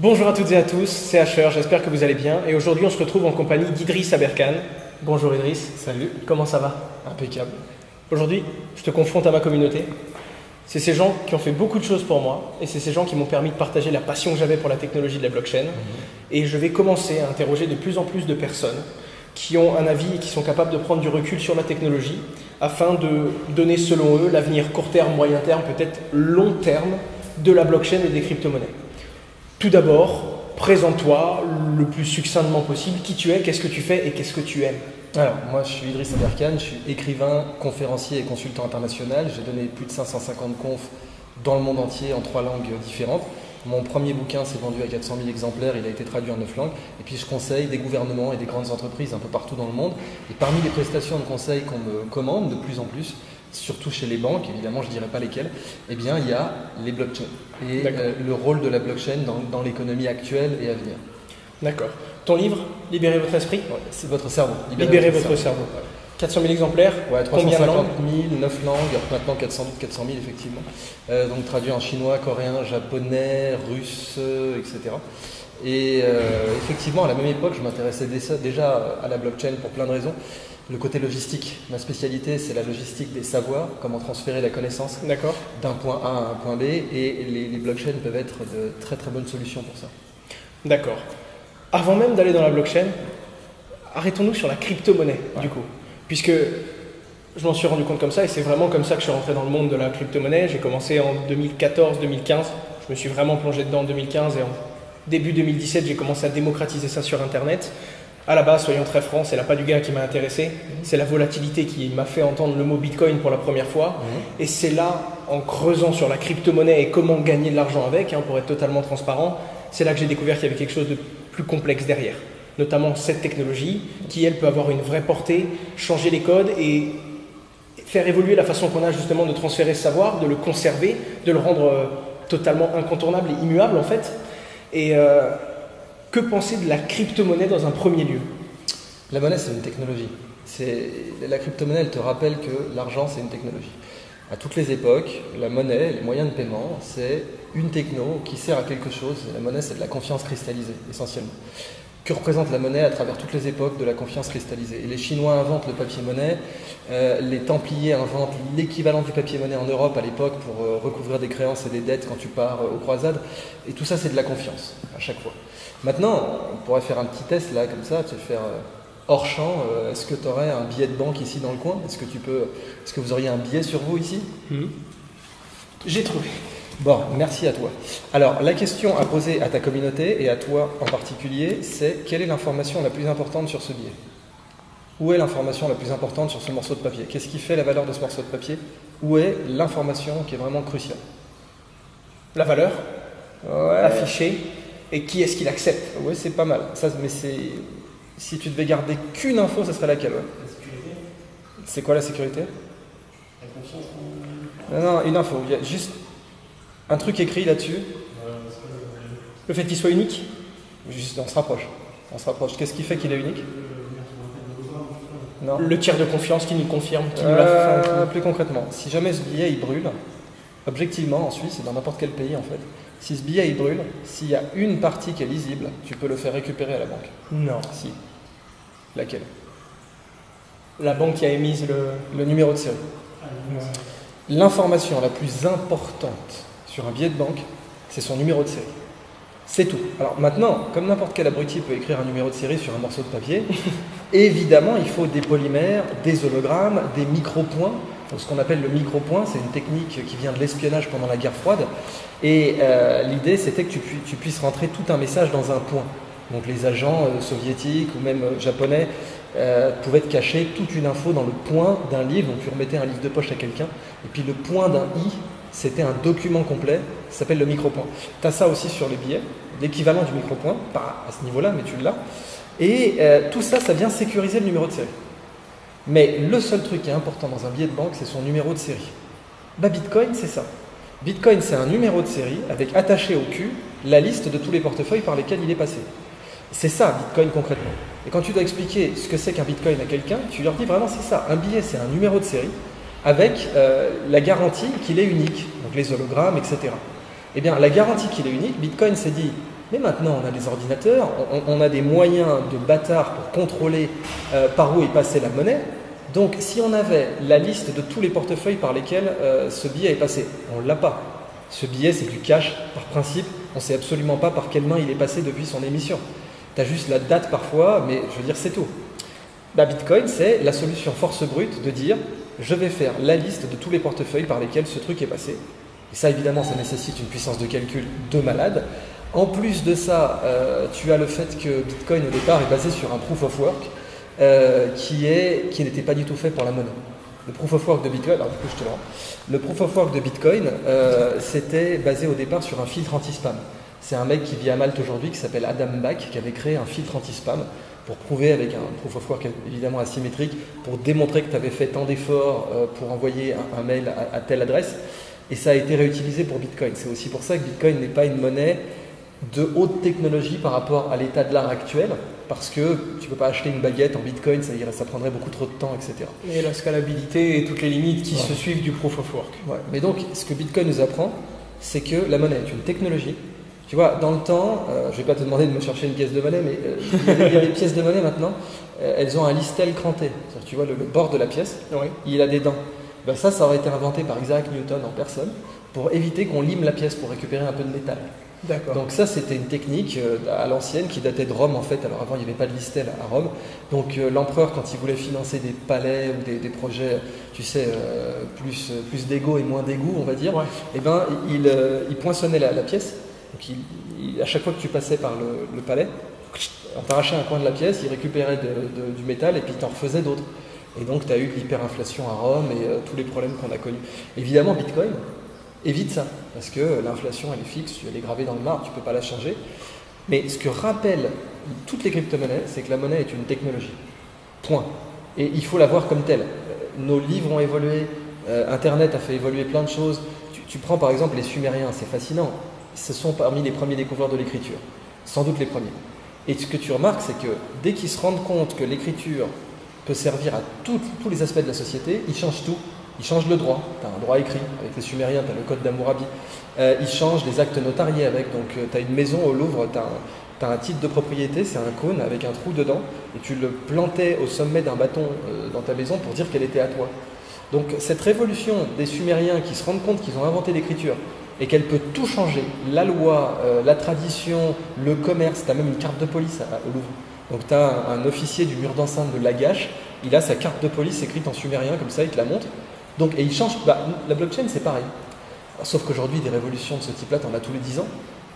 Bonjour à toutes et à tous, c'est Asher, j'espère que vous allez bien. Et aujourd'hui, on se retrouve en compagnie d'Idriss Aberkan. Bonjour Idriss. Salut. Comment ça va? Impeccable. Aujourd'hui, je te confronte à ma communauté. C'est ces gens qui ont fait beaucoup de choses pour moi et c'est ces gens qui m'ont permis de partager la passion que j'avais pour la technologie de la blockchain. Et je vais commencer à interroger de plus en plus de personnes qui ont un avis et qui sont capables de prendre du recul sur la technologie afin de donner selon eux l'avenir court terme, moyen terme, peut-être long terme de la blockchain et des crypto-monnaies. Tout d'abord, présente-toi le plus succinctement possible. Qui tu es, qu'est-ce que tu fais et qu'est-ce que tu aimes? Alors, moi je suis Idriss Aberkan, je suis écrivain, conférencier et consultant international. J'ai donné plus de 550 confs dans le monde entier en 3 langues différentes. Mon premier bouquin s'est vendu à 400 000 exemplaires, il a été traduit en 9 langues. Et puis je conseille des gouvernements et des grandes entreprises un peu partout dans le monde. Et parmi les prestations de conseil qu'on me commande de plus en plus, surtout chez les banques, évidemment je ne dirais pas lesquelles, eh bien il y a les blockchains et le rôle de la blockchain dans l'économie actuelle et à venir. D'accord. Ton livre, Libérez votre esprit? Ouais, c'est votre cerveau. Libérez votre cerveau. 400 000 exemplaires? Ouais, Combien de 350 langues? 000, 9 langues, maintenant 400 000 effectivement. Donc traduit en chinois, coréen, japonais, russe, etc. Et effectivement, à la même époque, je m'intéressais déjà à la blockchain pour plein de raisons. Le côté logistique, ma spécialité, c'est la logistique des savoirs, comment transférer la connaissance d'un point A à un point B, et les blockchains peuvent être de très très bonnes solutions pour ça. D'accord. Avant même d'aller dans la blockchain, arrêtons-nous sur la crypto-monnaie, du coup. Puisque je m'en suis rendu compte comme ça, et c'est vraiment comme ça que je suis rentré dans le monde de la crypto-monnaie. J'ai commencé en 2014-2015, je me suis vraiment plongé dedans en 2015, et en début 2017, j'ai commencé à démocratiser ça sur Internet. À la base, soyons très francs, c'est l'appât du gain qui m'a intéressé. C'est la volatilité qui m'a fait entendre le mot Bitcoin pour la première fois. Et c'est là, en creusant sur la crypto-monnaie et comment gagner de l'argent avec, pour être totalement transparent, c'est là que j'ai découvert qu'il y avait quelque chose de plus complexe derrière. Notamment cette technologie qui, elle, peut avoir une vraie portée, changer les codes et faire évoluer la façon qu'on a justement de transférer ce savoir, de le conserver, de le rendre totalement incontournable et immuable en fait. Et que penser de la crypto-monnaie dans un premier lieu? La monnaie, c'est une technologie. La crypto-monnaie, elle te rappelle que l'argent, c'est une technologie. À toutes les époques, la monnaie, les moyens de paiement, c'est une techno qui sert à quelque chose. La monnaie, c'est de la confiance cristallisée, essentiellement. Que représente la monnaie à travers toutes les époques de la confiance cristallisée? Et les Chinois inventent le papier-monnaie, les Templiers inventent l'équivalent du papier-monnaie en Europe à l'époque pour recouvrir des créances et des dettes quand tu pars aux croisades. Et tout ça, c'est de la confiance, à chaque fois. Maintenant, on pourrait faire un petit test là, comme ça, tu vas faire hors champ. Est-ce que tu aurais un billet de banque ici dans le coin? Est-ce que vous auriez un billet sur vous ici? J'ai trouvé. Bon, merci à toi. Alors, la question à poser à ta communauté et à toi en particulier, c'est quelle est l'information la plus importante sur ce billet? Où est l'information la plus importante sur ce morceau de papier? Qu'est-ce qui fait la valeur de ce morceau de papier? Où est l'information qui est vraiment cruciale? La valeur affichée et qui est-ce qui l'accepte? Oui, c'est pas mal. Ça, mais si tu devais garder qu'une info, ça serait laquelle? La sécurité. C'est quoi la sécurité? La confiance. Non, une info. Il y a juste un truc écrit là-dessus. Le fait qu'il soit unique? Juste, on se rapproche. Qu'est-ce qui fait qu'il est unique? Non. Le tiers de confiance qui nous confirme, qui nous l'a fait. Plus concrètement, si jamais ce billet il brûle, objectivement en Suisse et dans n'importe quel pays en fait, si ce billet il brûle, s'il y a une partie qui est lisible, tu peux le faire récupérer à la banque. Non. Si. Laquelle? La banque qui a émise le numéro de série. L'information la plus importante sur un billet de banque, c'est son numéro de série. C'est tout. Alors maintenant, comme n'importe quel abruti peut écrire un numéro de série sur un morceau de papier, évidemment, il faut des polymères, des hologrammes, des micro-points. Donc, ce qu'on appelle le micro-point, c'est une technique qui vient de l'espionnage pendant la guerre froide. Et l'idée, c'était que tu puisses rentrer tout un message dans un point. Donc les agents soviétiques ou même japonais pouvaient te cacher toute une info dans le point d'un livre. Donc tu remettais un livre de poche à quelqu'un. Et puis le point d'un i, c'était un document complet, ça s'appelle le micro-point. Tu as ça aussi sur les billets, l'équivalent du micro-point, pas à ce niveau-là, mais tu l'as. Et tout ça, ça vient sécuriser le numéro de série. Mais le seul truc qui est important dans un billet de banque, c'est son numéro de série. Bitcoin, c'est ça. Bitcoin, c'est un numéro de série avec attaché au cul la liste de tous les portefeuilles par lesquels il est passé. C'est ça, Bitcoin concrètement. Et quand tu dois expliquer ce que c'est qu'un Bitcoin à quelqu'un, tu leur dis vraiment c'est ça. Un billet, c'est un numéro de série avec la garantie qu'il est unique, donc les hologrammes, etc. Eh bien, la garantie qu'il est unique, Bitcoin s'est dit, Mais maintenant, on a des ordinateurs, on a des moyens de bâtard pour contrôler par où est passée la monnaie. Donc, si on avait la liste de tous les portefeuilles par lesquels ce billet est passé, on ne l'a pas. Ce billet, c'est du cash par principe. On ne sait absolument pas par quelle main il est passé depuis son émission. Tu as juste la date parfois, mais je veux dire, c'est tout. Bah, Bitcoin, c'est la solution force brute de dire je vais faire la liste de tous les portefeuilles par lesquels ce truc est passé. Et ça, évidemment, ça nécessite une puissance de calcul de malade. En plus de ça, tu as le fait que Bitcoin, au départ, est basé sur un proof of work qui n'était pas du tout fait pour la monnaie. Le proof of work de Bitcoin, alors du coup, je te le rends. Le proof of work de Bitcoin, c'était basé au départ sur un filtre anti-spam. C'est un mec qui vit à Malte aujourd'hui qui s'appelle Adam Back qui avait créé un filtre anti-spam pour prouver avec un proof of work évidemment asymétrique pour démontrer que tu avais fait tant d'efforts pour envoyer un mail à telle adresse. Et ça a été réutilisé pour Bitcoin. C'est aussi pour ça que Bitcoin n'est pas une monnaie de haute technologie par rapport à l'état de l'art actuel, parce que tu ne peux pas acheter une baguette en Bitcoin, ça prendrait beaucoup trop de temps, etc. Et la scalabilité et toutes les limites qui se suivent du proof of work. Ouais. Mais donc, ce que Bitcoin nous apprend, c'est que la monnaie est une technologie. Tu vois, dans le temps, je ne vais pas te demander de me chercher une pièce de monnaie, mais il y a des pièces de monnaie maintenant, elles ont un listel cranté. Tu vois, le bord de la pièce, Oui. il a des dents. Ben ça aurait été inventé par Isaac Newton en personne pour éviter qu'on lime la pièce pour récupérer un peu de métal. D'accord. Donc ça, c'était une technique à l'ancienne qui datait de Rome en fait. Alors avant, il n'y avait pas de listel à Rome. Donc l'empereur, quand il voulait financer des palais ou des projets, tu sais, plus d'ego et moins d'égout, on va dire, Ouais. eh ben, il poinçonnait la pièce. Donc à chaque fois que tu passais par le palais, on t'arrachait un coin de la pièce, il récupérait du métal et puis il t'en refaisait d'autres. Et donc tu as eu l'hyperinflation à Rome et tous les problèmes qu'on a connus. Évidemment, Bitcoin évite ça, parce que l'inflation elle est fixe, elle est gravée dans le marbre, tu ne peux pas la changer. Mais ce que rappellent toutes les crypto-monnaies, c'est que la monnaie est une technologie. Point. Et il faut la voir comme telle. Nos livres ont évolué, Internet a fait évoluer plein de choses. Tu prends par exemple les Sumériens, c'est fascinant. Ce sont parmi les premiers découvreurs de l'écriture, sans doute les premiers. Et ce que tu remarques, c'est que dès qu'ils se rendent compte que l'écriture peut servir à tous les aspects de la société, ils changent tout. Ils changent le droit. Tu as un droit écrit. Avec les Sumériens, tu as le code d'Hammurabi. Ils changent les actes notariés avec. Donc, tu as une maison au Louvre, tu as un titre de propriété, c'est un cône avec un trou dedans. Et tu le plantais au sommet d'un bâton dans ta maison pour dire qu'elle était à toi. Donc, cette révolution des Sumériens qui se rendent compte qu'ils ont inventé l'écriture et qu'elle peut tout changer, la loi, la tradition, le commerce, tu as même une carte de police au Louvre. Donc tu as un officier du mur d'enceinte de Lagash, il a sa carte de police écrite en sumérien, comme ça il te la montre. Donc, et il change, la blockchain c'est pareil. Sauf qu'aujourd'hui des révolutions de ce type-là, tu en as tous les 10 ans,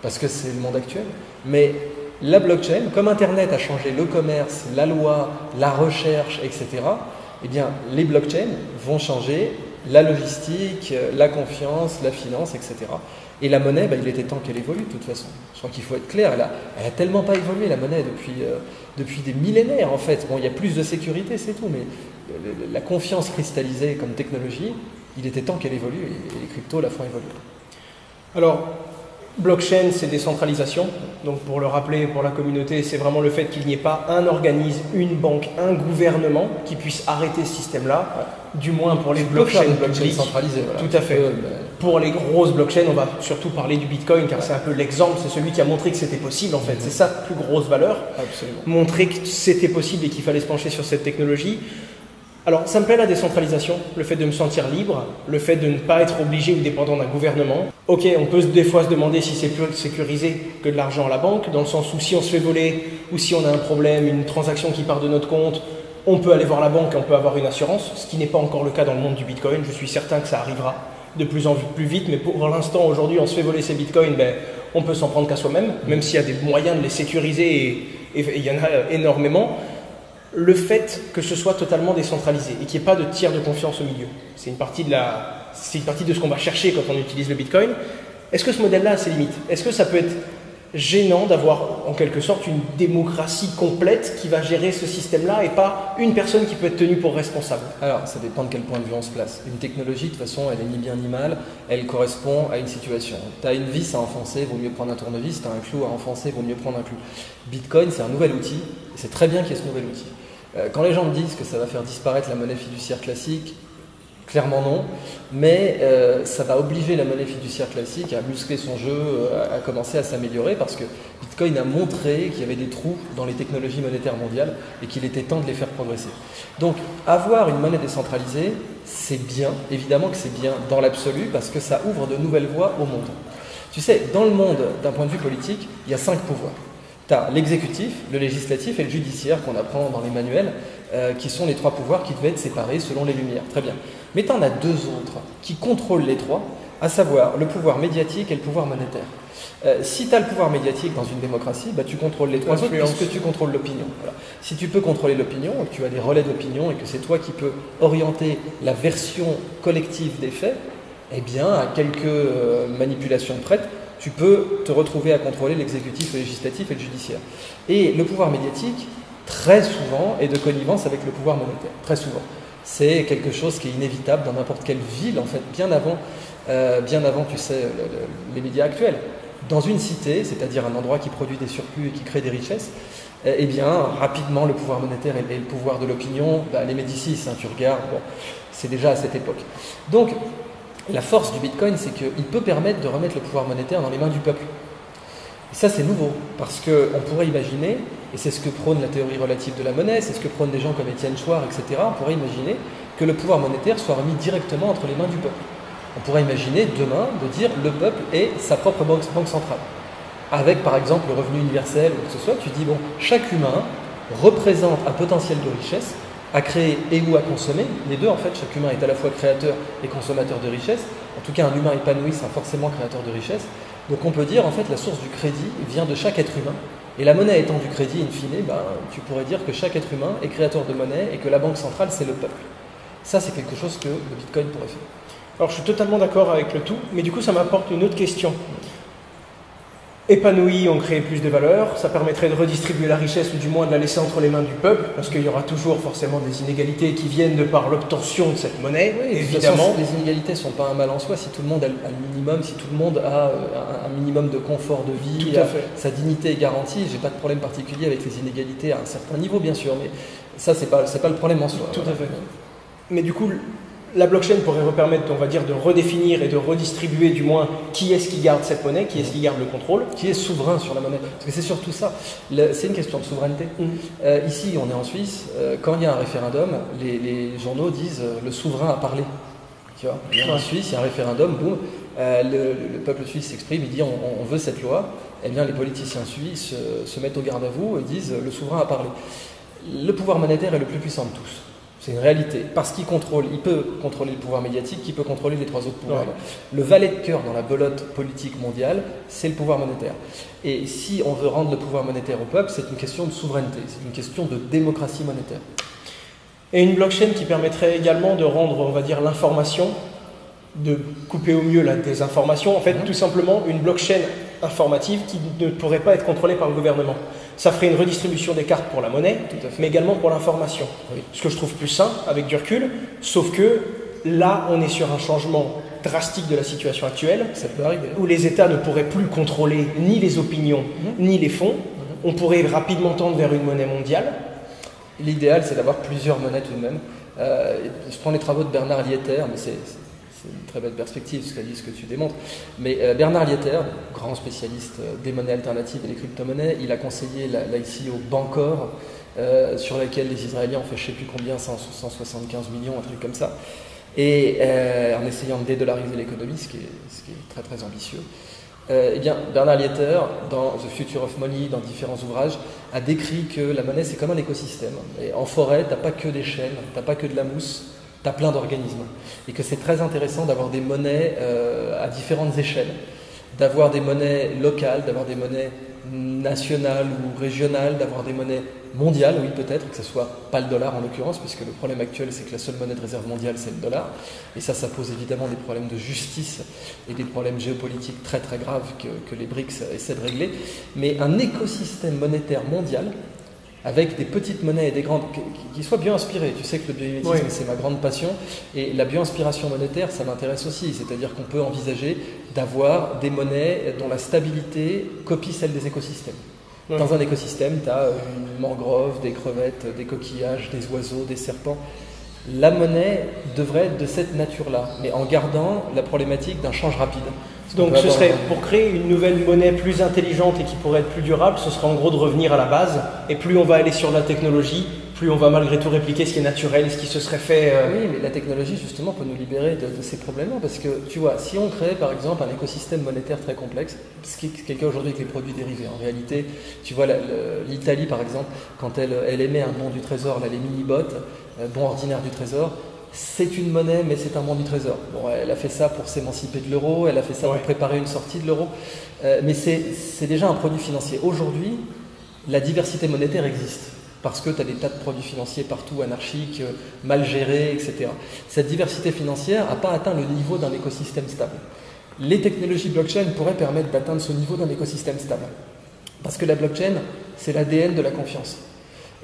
parce que c'est le monde actuel. Mais la blockchain, comme Internet a changé le commerce, la loi, la recherche, etc., eh bien les blockchains vont changer la logistique, la confiance, la finance, etc. Et la monnaie, il était temps qu'elle évolue de toute façon. Je crois qu'il faut être clair, elle a tellement pas évolué la monnaie depuis des millénaires en fait. Bon, il y a plus de sécurité, c'est tout, mais la confiance cristallisée comme technologie, il était temps qu'elle évolue et les cryptos la font évoluer. Alors, blockchain, c'est décentralisation. Donc, pour le rappeler pour la communauté, c'est vraiment le fait qu'il n'y ait pas un organisme, une banque, un gouvernement qui puisse arrêter ce système-là, du moins pour les blockchains publiques. Centralisées, voilà. Tout à fait. Pour les grosses blockchains, on va surtout parler du Bitcoin, car c'est un peu l'exemple, c'est celui qui a montré que c'était possible en fait. C'est sa plus grosse valeur. Absolument. Montrer que c'était possible et qu'il fallait se pencher sur cette technologie. Alors, ça me plaît la décentralisation, le fait de me sentir libre, le fait de ne pas être obligé ou dépendant d'un gouvernement. Ok, on peut des fois se demander si c'est plus sécurisé que de l'argent à la banque, dans le sens où si on se fait voler ou si on a un problème, une transaction qui part de notre compte, on peut aller voir la banque et on peut avoir une assurance, ce qui n'est pas encore le cas dans le monde du Bitcoin. Je suis certain que ça arrivera de plus en plus vite, mais pour l'instant, aujourd'hui, on se fait voler ses Bitcoins, on peut s'en prendre qu'à soi-même, même s'il y a des moyens de les sécuriser et il y en a énormément. Le fait que ce soit totalement décentralisé et qu'il n'y ait pas de tiers de confiance au milieu. C'est une partie de ce qu'on va chercher quand on utilise le Bitcoin. Est-ce que ce modèle-là a ses limites? Est-ce que ça peut être gênant d'avoir en quelque sorte une démocratie complète qui va gérer ce système-là et pas une personne qui peut être tenue pour responsable? Alors, ça dépend de quel point de vue on se place. Une technologie, de toute façon, elle est ni bien ni mal, elle correspond à une situation. Tu as une vis à enfoncer, vaut mieux prendre un tournevis, tu as un clou à enfoncer, vaut mieux prendre un clou. Bitcoin, c'est un nouvel outil, et c'est très bien qu'il y ait ce nouvel outil. Quand les gens me disent que ça va faire disparaître la monnaie fiduciaire classique, clairement non, mais ça va obliger la monnaie fiduciaire classique à muscler son jeu, à commencer à s'améliorer, parce que Bitcoin a montré qu'il y avait des trous dans les technologies monétaires mondiales et qu'il était temps de les faire progresser. Donc, avoir une monnaie décentralisée, c'est bien, évidemment que c'est bien dans l'absolu, parce que ça ouvre de nouvelles voies au monde. Tu sais, dans le monde, d'un point de vue politique, il y a 5 pouvoirs. Tu as l'exécutif, le législatif et le judiciaire qu'on apprend dans les manuels, qui sont les 3 pouvoirs qui devaient être séparés selon les Lumières. Très bien. Mais tu en as 2 autres qui contrôlent les 3, à savoir le pouvoir médiatique et le pouvoir monétaire. Si tu as le pouvoir médiatique dans une démocratie, bah, tu contrôles les 3 autres puisque tu contrôles l'opinion. Voilà. Si tu peux contrôler l'opinion, que tu as des relais d'opinion et que c'est toi qui peux orienter la version collective des faits, eh bien, à quelques manipulations près, tu peux te retrouver à contrôler l'exécutif, le législatif et le judiciaire. Et le pouvoir médiatique, très souvent, est de connivence avec le pouvoir monétaire. Très souvent. C'est quelque chose qui est inévitable dans n'importe quelle ville, en fait, bien avant, tu sais, les médias actuels. Dans une cité, c'est-à-dire un endroit qui produit des surplus et qui crée des richesses, eh bien, rapidement, le pouvoir monétaire et le pouvoir de l'opinion, bah, les Médicis, hein, tu regardes, bon, c'est déjà à cette époque. Donc, la force du Bitcoin, c'est qu'il peut permettre de remettre le pouvoir monétaire dans les mains du peuple. Et ça, c'est nouveau, parce qu'on pourrait imaginer, et c'est ce que prône la théorie relative de la monnaie, c'est ce que prônent des gens comme Étienne Chouard, etc., on pourrait imaginer que le pouvoir monétaire soit remis directement entre les mains du peuple. On pourrait imaginer demain de dire le peuple est sa propre banque centrale. Avec par exemple le revenu universel ou que ce soit, tu dis bon, chaque humain représente un potentiel de richesse à créer et ou à consommer. Les deux en fait, chaque humain est à la fois créateur et consommateur de richesse. En tout cas, un humain épanoui sera forcément créateur de richesse. Donc on peut dire en fait la source du crédit vient de chaque être humain. Et la monnaie étant du crédit in fine, ben, tu pourrais dire que chaque être humain est créateur de monnaie et que la banque centrale c'est le peuple. Ça c'est quelque chose que le Bitcoin pourrait faire. Alors je suis totalement d'accord avec le tout, mais du coup ça m'apporte une autre question. Épanoui, on crée plus de valeur, ça permettrait de redistribuer la richesse ou du moins de la laisser entre les mains du peuple, parce qu'il y aura toujours forcément des inégalités qui viennent de par l'obtention de cette monnaie, oui, évidemment. Façon, les inégalités ne sont pas un mal en soi, si tout le monde a le minimum, si tout le monde a un minimum de confort de vie, sa dignité est garantie, j'ai pas de problème particulier avec les inégalités à un certain niveau bien sûr, mais ça c'est pas le problème en soi. Tout à fait. Mais du coup, la blockchain pourrait permettre, on va dire, de redéfinir et de redistribuer du moins qui est-ce qui garde cette monnaie, qui est-ce qui garde le contrôle. Qui est souverain sur la monnaie. Parce que c'est surtout ça, c'est une question de souveraineté. Ici, on est en Suisse, quand il y a un référendum, les journaux disent le souverain a parlé. Tu vois, en Suisse, il y a un référendum, boum, le peuple suisse s'exprime, il dit on veut cette loi. Eh bien, les politiciens suisses se mettent au garde à vous et disent le souverain a parlé. Le pouvoir monétaire est le plus puissant de tous. C'est une réalité, parce qu'il peut contrôler le pouvoir médiatique, il peut contrôler les 3 autres pouvoirs. Ouais. Le valet de cœur dans la belote politique mondiale, c'est le pouvoir monétaire. Et si on veut rendre le pouvoir monétaire au peuple, c'est une question de souveraineté, c'est une question de démocratie monétaire. Et une blockchain qui permettrait également de rendre, on va dire, l'information, de couper au mieux la désinformation. En fait, tout simplement, une blockchain informative qui ne pourrait pas être contrôlée par le gouvernement. Ça ferait une redistribution des cartes pour la monnaie, mais également pour l'information. Oui. Ce que je trouve plus sain, avec du recul, sauf que là, on est sur un changement drastique de la situation actuelle, où les États ne pourraient plus contrôler ni les opinions, ni les fonds. On pourrait rapidement tendre vers une monnaie mondiale. L'idéal, c'est d'avoir plusieurs monnaies tout de même. Je prends les travaux de Bernard Lietaer, mais c'est une très belle perspective, ce que tu démontres. Mais Bernard Lietaer, grand spécialiste des monnaies alternatives et des crypto-monnaies, il a conseillé là ici au Bancor, sur laquelle les Israéliens ont fait je ne sais plus combien, 175 millions, un truc comme ça, et en essayant de dédollariser l'économie, ce qui est très très ambitieux. Eh bien, Bernard Lietaer, dans The Future of Money, dans différents ouvrages, a décrit que la monnaie c'est comme un écosystème. Et en forêt, tu n'as pas que des chênes, tu n'as pas que de la mousse, tu as plein d'organismes. Et que c'est très intéressant d'avoir des monnaies à différentes échelles, d'avoir des monnaies locales, d'avoir des monnaies nationales ou régionales, d'avoir des monnaies mondiales, oui peut-être, que ce soit pas le dollar en l'occurrence, puisque le problème actuel c'est que la seule monnaie de réserve mondiale c'est le dollar, et ça pose évidemment des problèmes de justice et des problèmes géopolitiques très très graves que les BRICS essaient de régler, mais un écosystème monétaire mondial avec des petites monnaies et des grandes, qui soient bien inspirées. Tu sais que le biomimétisme, c'est ma grande passion, et la bioinspiration monétaire, ça m'intéresse aussi, c'est-à-dire qu'on peut envisager d'avoir des monnaies dont la stabilité copie celle des écosystèmes. Dans un écosystème, tu as une mangrove, des crevettes, des coquillages, des oiseaux, des serpents. La monnaie devrait être de cette nature-là, mais en gardant la problématique d'un change rapide. Donc peut ce avoir serait un- pour créer une nouvelle monnaie plus intelligente et qui pourrait être plus durable, ce serait en gros de revenir à la base. Et plus on va aller sur la technologie, plus on va malgré tout répliquer ce qui est naturel, ce qui se serait fait. Oui, mais la technologie, justement, peut nous libérer de ces problèmes-là. Parce que, tu vois, si on crée, par exemple, un écosystème monétaire très complexe, ce qui est le cas aujourd'hui avec les produits dérivés, en réalité, tu vois, l'Italie, par exemple, quand elle émet un bon du trésor, là, les mini-bots, bon ordinaire du trésor, c'est une monnaie, mais c'est un bon du trésor. Bon, elle a fait ça pour s'émanciper de l'euro, elle a fait ça Ouais. pour préparer une sortie de l'euro, mais c'est déjà un produit financier. Aujourd'hui, la diversité monétaire existe. Parce que tu as des tas de produits financiers partout, anarchiques, mal gérés, etc. Cette diversité financière n'a pas atteint le niveau d'un écosystème stable. Les technologies blockchain pourraient permettre d'atteindre ce niveau d'un écosystème stable. Parce que la blockchain, c'est l'ADN de la confiance.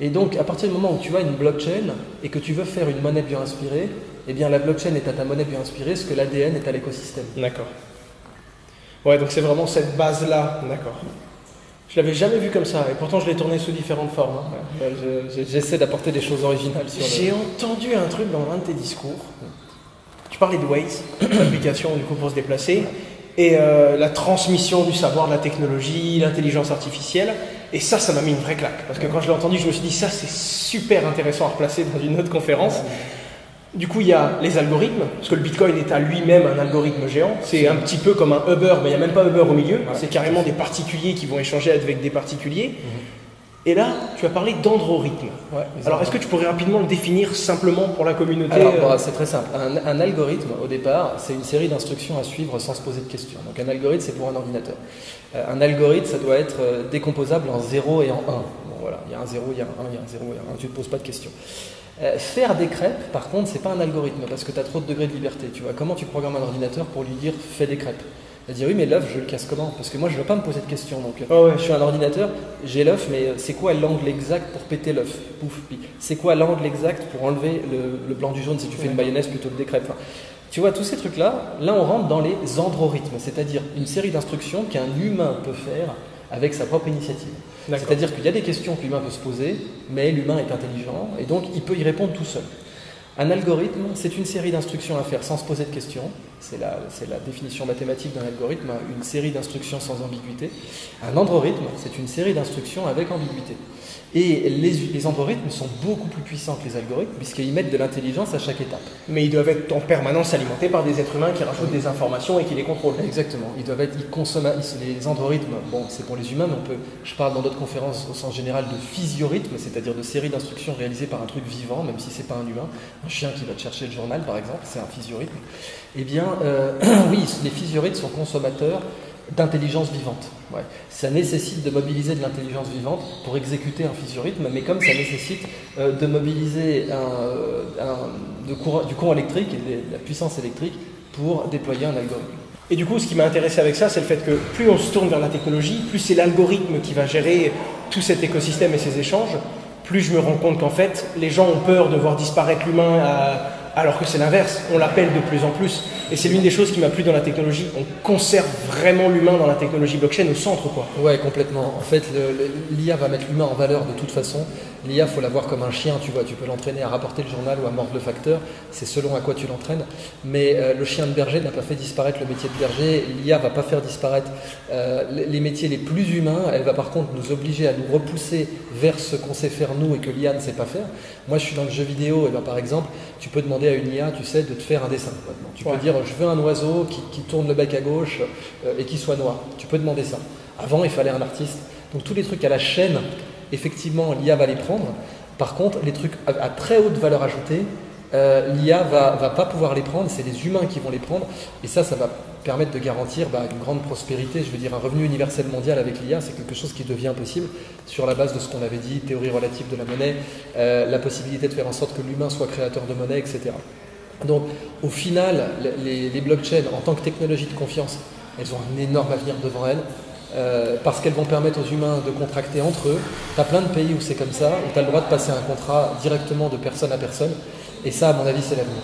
Et donc, à partir du moment où tu as une blockchain et que tu veux faire une monnaie bien inspirée, eh bien la blockchain est à ta monnaie bien inspirée, ce que l'ADN est à l'écosystème. D'accord. Ouais, donc c'est vraiment cette base-là. D'accord. Je l'avais jamais vu comme ça, et pourtant je l'ai tourné sous différentes formes. Hein. J'essaie d'apporter des choses originales sur J'ai entendu un truc dans un de tes discours. Tu parlais de Waze, l'application du coup pour se déplacer, et la transmission du savoir, de la technologie, l'intelligence artificielle. Et ça m'a mis une vraie claque. Parce que quand je l'ai entendu, je me suis dit, ça c'est super intéressant à replacer dans une autre conférence. Du coup, il y a les algorithmes, parce que le Bitcoin est à lui-même un algorithme géant. C'est un petit peu comme un Uber, mais il n'y a même pas Uber au milieu. Ouais. C'est carrément des particuliers qui vont échanger avec des particuliers. Et là, tu as parlé d'androrithme. Ouais, Alors, est-ce que tu pourrais rapidement le définir simplement pour la communauté Alors, bah, c'est très simple. Un algorithme, au départ, c'est une série d'instructions à suivre sans se poser de questions. Donc, un algorithme, c'est pour un ordinateur. Un algorithme, ça doit être décomposable en 0 et en 1. Bon, voilà, il y a un 0, il y a un 1, il y a un 0, il y a un 1. Tu ne te poses pas de questions. Faire des crêpes, par contre, c'est pas un algorithme parce que tu as trop de degrés de liberté. Tu vois, comment tu programmes un ordinateur pour lui dire fais des crêpes? Il va dire oui, mais l'œuf, je le casse comment? Parce que moi, je ne veux pas me poser de questions. Donc, je suis un ordinateur, j'ai l'œuf, mais c'est quoi l'angle exact pour péter l'œuf? Pouf. Puis, c'est quoi l'angle exact pour enlever le blanc du jaune si tu fais une mayonnaise plutôt que des crêpes? Enfin, tu vois, tous ces trucs-là, là, on rentre dans les androrithmes, c'est-à-dire une série d'instructions qu'un humain peut faire avec sa propre initiative. C'est-à-dire qu'il y a des questions que l'humain peut se poser, mais l'humain est intelligent et donc il peut y répondre tout seul. Un algorithme, c'est une série d'instructions à faire sans se poser de questions. C'est la définition mathématique d'un algorithme, une série d'instructions sans ambiguïté. Un androrithme, c'est une série d'instructions avec ambiguïté. Et les androrithmes sont beaucoup plus puissants que les algorithmes puisqu'ils mettent de l'intelligence à chaque étape. Mais ils doivent être en permanence alimentés par des êtres humains qui rajoutent des informations et qui les contrôlent. Exactement. Les androrithmes, bon, c'est pour les humains, mais je parle dans d'autres conférences au sens général de physiorithme, c'est-à-dire de séries d'instructions réalisées par un truc vivant, même si c'est pas un humain. Un chien qui va te chercher le journal, par exemple, c'est un physiorithme. Eh bien, oui, les physiorithmes sont consommateurs d'intelligence vivante. Ouais. Ça nécessite de mobiliser de l'intelligence vivante pour exécuter un physiorithme, mais comme ça nécessite de mobiliser du courant électrique et de la puissance électrique pour déployer un algorithme. Et du coup, ce qui m'a intéressé avec ça, c'est le fait que plus on se tourne vers la technologie, plus c'est l'algorithme qui va gérer tout cet écosystème et ces échanges, plus je me rends compte qu'en fait, les gens ont peur de voir disparaître l'humain alors que c'est l'inverse, on l'appelle de plus en plus. Et c'est l'une des choses qui m'a plu dans la technologie, on conserve vraiment l'humain dans la technologie blockchain au centre, quoi. Ouais, complètement. En fait, l'IA va mettre l'humain en valeur de toute façon. L'IA, faut la voir comme un chien, tu vois. Tu peux l'entraîner à rapporter le journal ou à mordre le facteur. C'est selon à quoi tu l'entraînes. Mais le chien de berger n'a pas fait disparaître le métier de berger. L'IA va pas faire disparaître les métiers les plus humains. Elle va par contre nous obliger à nous repousser vers ce qu'on sait faire nous et que l'IA ne sait pas faire. Moi, je suis dans le jeu vidéo. Et ben, par exemple, tu peux demander à une IA, tu sais, de te faire un dessin. Maintenant. Tu peux dire, je veux un oiseau qui tourne le bec à gauche et qui soit noir. Tu peux demander ça. Avant, il fallait un artiste. Donc tous les trucs à la chaîne, effectivement, l'IA va les prendre. Par contre, les trucs à très haute valeur ajoutée, l'IA va pas pouvoir les prendre. C'est les humains qui vont les prendre. Et ça va permettre de garantir une grande prospérité. Je veux dire, un revenu universel mondial avec l'IA, c'est quelque chose qui devient possible sur la base de ce qu'on avait dit, théorie relative de la monnaie, la possibilité de faire en sorte que l'humain soit créateur de monnaie, etc. Donc, au final, les blockchains, en tant que technologie de confiance, elles ont un énorme avenir devant elles, parce qu'elles vont permettre aux humains de contracter entre eux. Tu as plein de pays où c'est comme ça, où tu as le droit de passer un contrat directement de personne à personne, et ça, à mon avis, c'est l'avenir.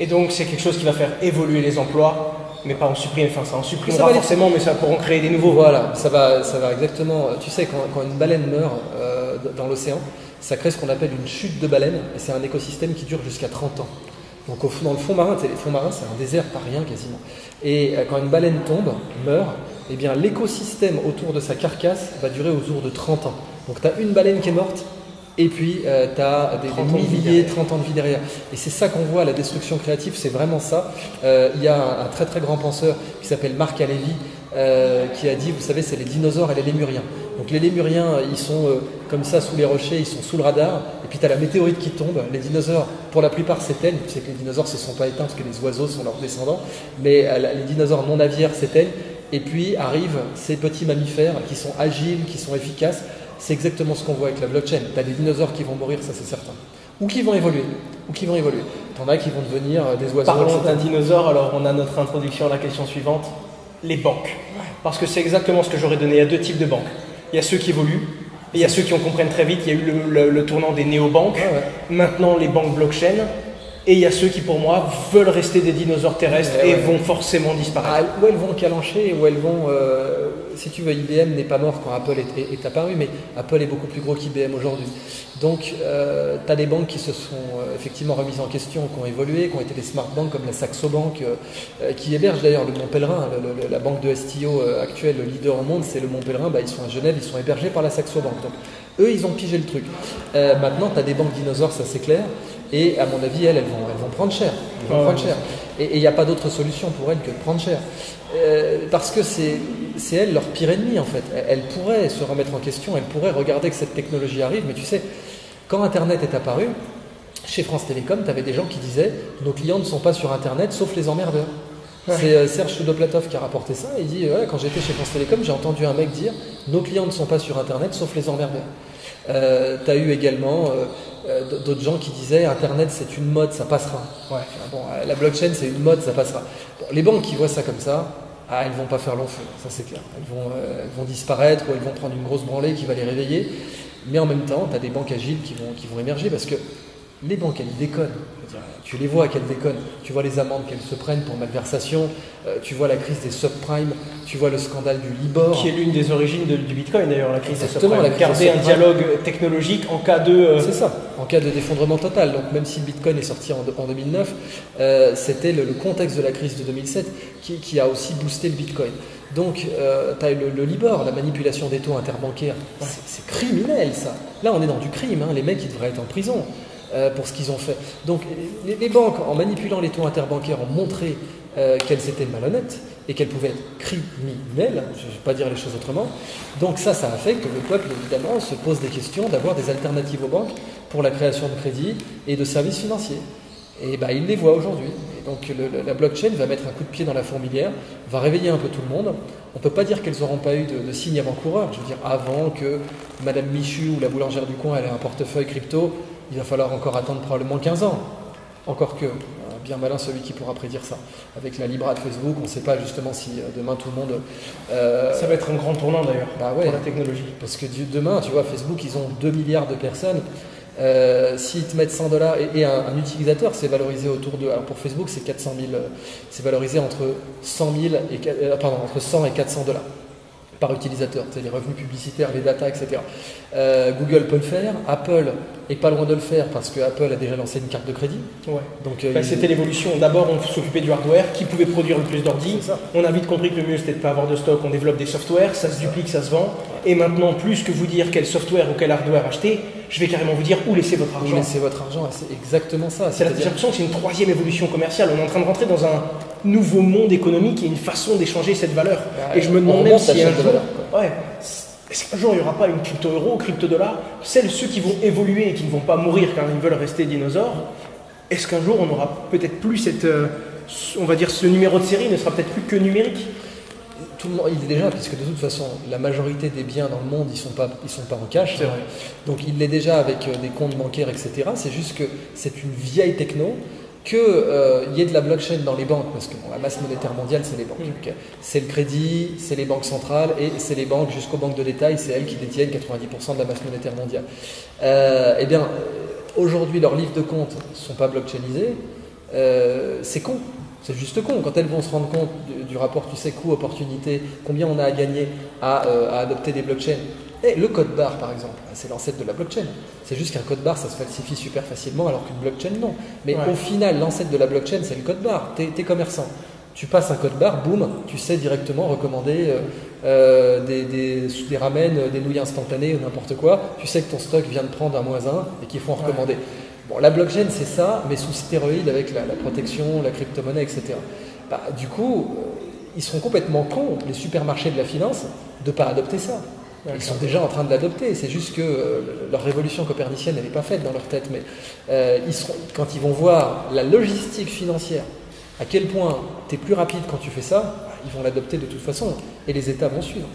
Et donc, c'est quelque chose qui va faire évoluer les emplois, mais pas en supprimer. Enfin, ça en supprimera forcément, mais ça pourra en créer des nouveaux. Voilà, ça va exactement. Tu sais, quand une baleine meurt dans l'océan, ça crée ce qu'on appelle une chute de baleine, et c'est un écosystème qui dure jusqu'à 30 ans. Donc dans le fond marin, les fonds marins, c'est un désert par rien quasiment. Et quand une baleine tombe, meurt, eh bien l'écosystème autour de sa carcasse va durer autour de 30 ans. Donc tu as une baleine qui est morte, et puis tu as des milliers, 30 ans de vie derrière. Et c'est ça qu'on voit, la destruction créative, c'est vraiment ça. Il y a un très très grand penseur qui s'appelle Marc Alevi, qui a dit, vous savez, c'est les dinosaures et les lémuriens. Donc les lémuriens, ils sont comme ça sous les rochers, ils sont sous le radar, et puis tu as la météorite qui tombe, les dinosaures, pour la plupart s'éteignent, tu sais que les dinosaures ne se sont pas éteints parce que les oiseaux sont leurs descendants, mais les dinosaures non aviaires s'éteignent, et puis arrivent ces petits mammifères qui sont agiles, qui sont efficaces. C'est exactement ce qu'on voit avec la blockchain. Tu as des dinosaures qui vont mourir, ça c'est certain. Ou qui vont évoluer. T'en as qui vont devenir des oiseaux. Parlons d'un dinosaure, alors on a notre introduction à la question suivante. Les banques. Parce que c'est exactement ce que j'aurais donné. Il y a deux types de banques. Il y a ceux qui évoluent, et il y a ceux qui en comprennent très vite. Il y a eu le tournant des néobanques. Maintenant les banques blockchain. Et il y a ceux qui, pour moi, veulent rester des dinosaures terrestres et vont forcément disparaître. Où elles vont calancher, où elles vont... si tu veux, IBM n'est pas mort quand Apple est apparu, mais Apple est beaucoup plus gros qu'IBM aujourd'hui. Donc, tu as des banques qui se sont effectivement remises en question, qui ont évolué, qui ont été des smart banks comme la Saxo Bank, qui héberge d'ailleurs le Mont Pèlerin, la banque de STO actuelle, le leader au monde, c'est le Mont Pèlerin. Ils sont à Genève, ils sont hébergés par la Saxo Bank. Donc, eux, ils ont pigé le truc. Maintenant, tu as des banques dinosaures, ça c'est clair. Et à mon avis, elles vont prendre cher. Et il n'y a pas d'autre solution pour elles que de prendre cher. Parce que c'est elles leur pire ennemi en fait. Elles pourraient se remettre en question, elles pourraient regarder que cette technologie arrive. Mais tu sais, quand Internet est apparu, chez France Télécom, tu avais des gens qui disaient « Nos clients ne sont pas sur Internet sauf les emmerdeurs ». C'est Serge Choudoplatov qui a rapporté ça. Il dit « Quand j'étais chez France Télécom, j'ai entendu un mec dire « Nos clients ne sont pas sur Internet sauf les emmerdeurs ». Tu as eu également d'autres gens qui disaient Internet c'est une mode, ça passera. La blockchain c'est une mode, ça passera. Les banques qui voient ça comme ça, elles vont pas faire long feu, ça c'est clair. Elles vont disparaître ou elles vont prendre une grosse branlée qui va les réveiller. Mais en même temps, tu as des banques agiles qui vont émerger parce que les banques elles déconnent. Tu les vois qu'elles déconnent. Tu vois les amendes qu'elles se prennent pour malversation. Tu vois la crise des subprimes. Tu vois le scandale du Libor. Qui est l'une des origines du Bitcoin d'ailleurs, la crise des subprimes. Garder un dialogue technologique en cas de... C'est ça, en cas de d'effondrement total. Donc même si le Bitcoin est sorti en 2009, c'était le contexte de la crise de 2007 qui a aussi boosté le Bitcoin. Donc tu as le Libor, la manipulation des taux interbancaires. C'est criminel ça. Là on est dans du crime. Les mecs ils devraient être en prison. Pour ce qu'ils ont fait. Donc les banques, en manipulant les taux interbancaires, ont montré qu'elles étaient malhonnêtes et qu'elles pouvaient être criminelles, je ne vais pas dire les choses autrement. Donc ça a fait que le peuple, évidemment, se pose des questions d'avoir des alternatives aux banques pour la création de crédits et de services financiers. Et il les voit aujourd'hui. Et donc la blockchain va mettre un coup de pied dans la fourmilière, va réveiller un peu tout le monde. On ne peut pas dire qu'elles n'auront pas eu de signes avant-coureurs. Je veux dire, avant que Madame Michu ou la boulangère du coin ait un portefeuille crypto, il va falloir encore attendre probablement 15 ans. Encore que, bien malin celui qui pourra prédire ça. Avec la Libra de Facebook, on ne sait pas justement si demain tout le monde... Ça va être un grand tournant d'ailleurs pour la technologie. Parce que demain, tu vois, Facebook, ils ont 2 milliards de personnes. S'ils te mettent $100 et un utilisateur, c'est valorisé autour de... Alors pour Facebook, c'est 400 000... c'est valorisé entre 100 et 400 $ par utilisateur, c'est les revenus publicitaires, les datas, etc. Google peut le faire, Apple est pas loin de le faire parce que Apple a déjà lancé une carte de crédit. Donc c'était l'évolution. D'abord, on s'occupait du hardware, qui pouvait produire le plus d'ordi. On a vite compris que le mieux c'était de pas avoir de stock. On développe des softwares, ça se duplique, ça se vend. Et maintenant, plus que vous dire quel software ou quel hardware acheter, je vais carrément vous dire où laisser votre argent. Où laisser votre argent, c'est exactement ça. J'ai l'impression que c'est une troisième évolution commerciale. On est en train de rentrer dans un nouveau monde économique et une façon d'échanger cette valeur. Et je me demande même si un jour, est-ce qu'un jour il n'y aura pas une crypto-euro ou crypto-dollar, ceux qui vont évoluer et qui ne vont pas mourir car ils veulent rester dinosaures, est-ce qu'un jour on n'aura peut-être plus on va dire ce numéro de série ne sera peut-être plus que numérique? Tout le monde, il est déjà, puisque de toute façon, la majorité des biens dans le monde, ils sont pas en cash. C'est vrai. Donc il l'est déjà avec des comptes bancaires, etc. C'est juste que c'est une vieille techno, qu'il y ait de la blockchain dans les banques, parce que la masse monétaire mondiale, c'est les banques. Donc, c'est le crédit, c'est les banques centrales, et c'est les banques jusqu'aux banques de détail, c'est elles qui détiennent 90% de la masse monétaire mondiale. Aujourd'hui, leurs livres de compte ne sont pas blockchainisés. C'est con. C'est juste con. Quand elles vont se rendre compte du rapport, tu sais, coût-opportunité, combien on a à gagner à adopter des blockchains, Le code barre, par exemple, c'est l'ancêtre de la blockchain. C'est juste qu'un code barre, ça se falsifie super facilement, alors qu'une blockchain, non. Mais Ouais. au final, l'ancêtre de la blockchain, c'est le code barre. T'es commerçant. Tu passes un code barre, boum, tu sais directement recommander des ramen, des nouilles instantanées ou n'importe quoi. Tu sais que ton stock vient de prendre un -1 et qu'il faut en recommander. Bon, la blockchain, c'est ça, mais sous stéroïde avec la protection, la crypto-monnaie, etc. Bah, du coup, ils seront complètement cons, les supermarchés de la finance, de ne pas adopter ça. Ils sont déjà en train de l'adopter, c'est juste que leur révolution copernicienne, elle n'est pas faite dans leur tête, mais quand ils vont voir la logistique financière, à quel point tu es plus rapide quand tu fais ça, ils vont l'adopter de toute façon, et les États vont suivre.